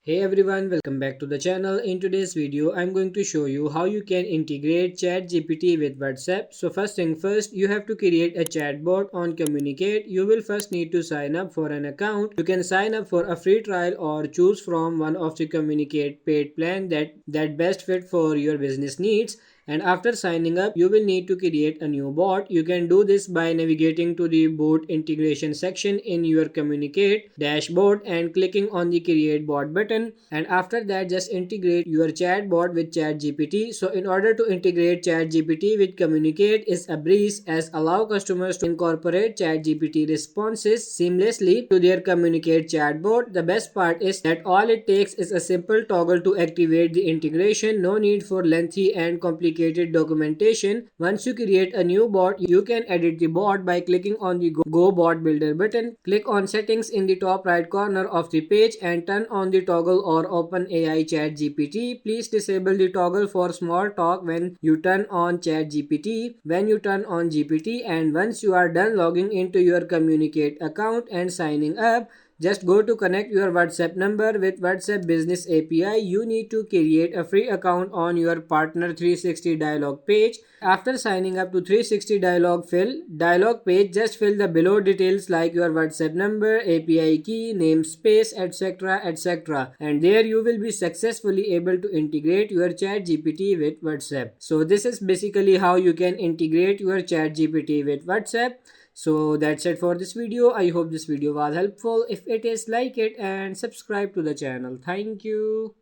Hey everyone, welcome back to the channel. In today's video, I'm going to show you how you can integrate ChatGPT with WhatsApp. So first thing first, you have to create a chatbot on Communicate. You will first need to sign up for an account. You can sign up for a free trial or choose from one of the Communicate paid plan that best fit for your business needs. And after signing up, you will need to create a new bot. You can do this by navigating to the bot integration section in your Communicate dashboard and clicking on the create bot button. And after that, just integrate your chatbot with ChatGPT. So in order to integrate ChatGPT with Communicate is a breeze as allow customers to incorporate ChatGPT responses seamlessly to their Communicate chatbot. The best part is that all it takes is a simple toggle to activate the integration. No need for lengthy and complicated documentation. Once you create a new bot, you can edit the bot by clicking on the Go Bot Builder button. Click on Settings in the top right corner of the page and turn on the toggle or Open AI ChatGPT. Please disable the toggle for small talk when you turn on ChatGPT. When you turn on GPT and once you are done logging into your Communicate account and signing up, just go to connect your WhatsApp number with WhatsApp Business API. You need to create a free account on your Partner 360 dialog page. After signing up to 360 dialog page, just fill the below details like your WhatsApp number, API key, namespace, etc. etc. And there you will be successfully able to integrate your ChatGPT with WhatsApp. So this is basically how you can integrate your ChatGPT with WhatsApp. So that's it for this video. I hope this video was helpful. If it is, like it and subscribe to the channel. Thank you.